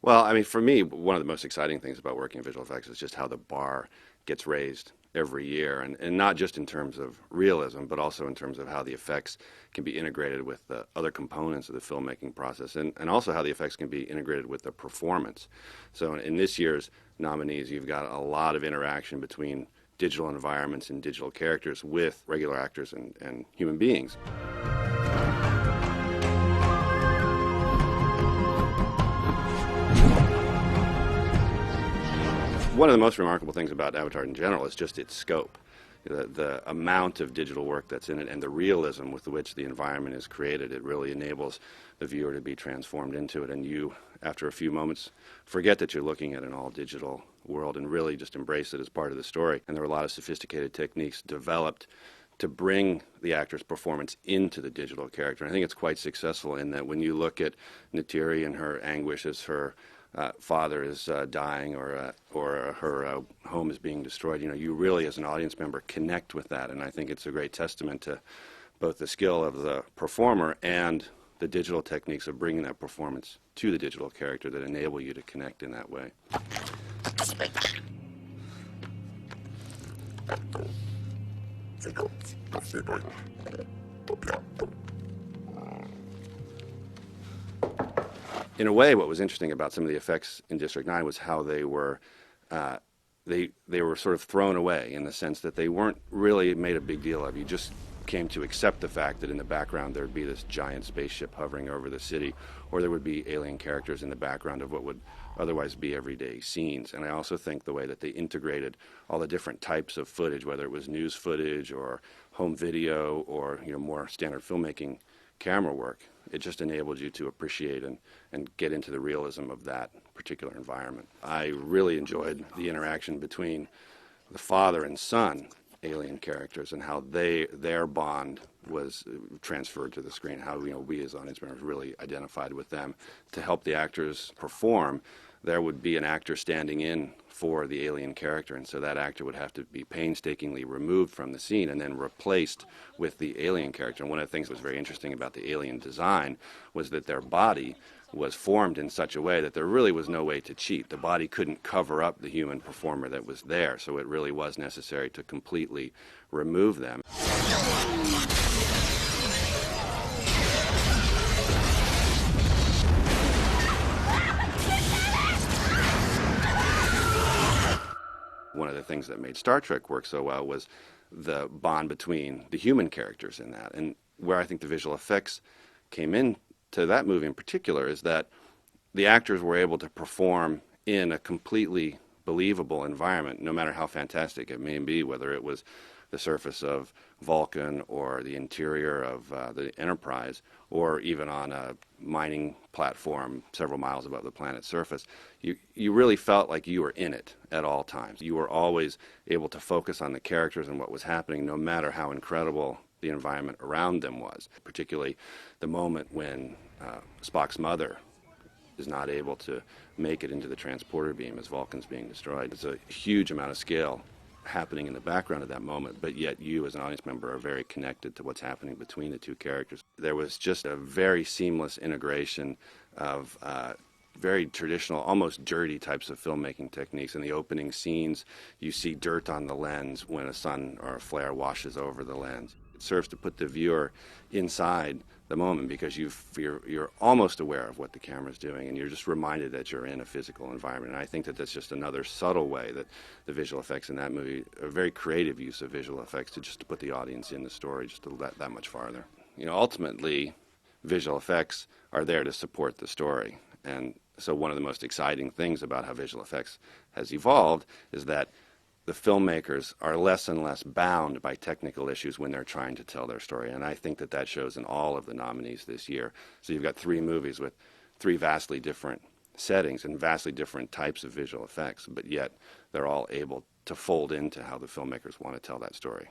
Well, I mean, for me, one of the most exciting things about working in visual effects is just how the bar gets raised every year, and not just in terms of realism, but also in terms of how the effects can be integrated with the other components of the filmmaking process, and also how the effects can be integrated with the performance. So in this year's nominees, you've got a lot of interaction between digital environments and digital characters with regular actors and human beings. One of the most remarkable things about Avatar in general is just its scope. The amount of digital work that's in it and the realism with which the environment is created, it really enables the viewer to be transformed into it, and you, after a few moments, forget that you're looking at an all-digital world and really just embrace it as part of the story. And there were a lot of sophisticated techniques developed to bring the actor's performance into the digital character. And I think it's quite successful in that when you look at Neytiri and her anguish as her father is dying or her home is being destroyed, you really as an audience member connect with that, and I think it's a great testament to both the skill of the performer and the digital techniques of bringing that performance to the digital character that enable you to connect in that way. In a way, what was interesting about some of the effects in District 9 was how they were sort of thrown away, in the sense that they weren't really made a big deal of. You just came to accept the fact that in the background there would be this giant spaceship hovering over the city, or there would be alien characters in the background of what would otherwise be everyday scenes. And I also think the way that they integrated all the different types of footage, whether it was news footage or home video or more standard filmmaking camera work, it just enabled you to appreciate and get into the realism of that particular environment. I really enjoyed the interaction between the father and son alien characters and how their bond was transferred to the screen, how we as audience members really identified with them. To help the actors perform, there would be an actor standing in for the alien character, and so that actor would have to be painstakingly removed from the scene and then replaced with the alien character. And one of the things that was very interesting about the alien design was that their body was formed in such a way that there really was no way to cheat. The body couldn't cover up the human performer that was there, so it really was necessary to completely remove them. One of the things that made Star Trek work so well was the bond between the human characters in that. And where I think the visual effects came in to that movie in particular is that the actors were able to perform in a completely believable environment, no matter how fantastic it may be, whether it was the surface of Vulcan or the interior of the Enterprise, or even on a mining platform several miles above the planet's surface. You really felt like you were in it at all times. You were always able to focus on the characters and what was happening, no matter how incredible the environment around them was. Particularly the moment when Spock's mother is not able to make it into the transporter beam as Vulcan's being destroyed. There's a huge amount of scale happening in the background of that moment, but yet you as an audience member are very connected to what's happening between the two characters. There was just a very seamless integration of very traditional, almost dirty types of filmmaking techniques. In the opening scenes, you see dirt on the lens when a sun or a flare washes over the lens. It serves to put the viewer inside the moment because you're almost aware of what the camera's doing, and you're just reminded that you're in a physical environment. And I think that that's just another subtle way that the visual effects in that movie, a very creative use of visual effects to put the audience in the story just that much farther. Ultimately, visual effects are there to support the story. And so one of the most exciting things about how visual effects has evolved is that the filmmakers are less and less bound by technical issues when they're trying to tell their story. And I think that that shows in all of the nominees this year. So you've got 3 movies with 3 vastly different settings and vastly different types of visual effects, but yet they're all able to fold into how the filmmakers want to tell that story.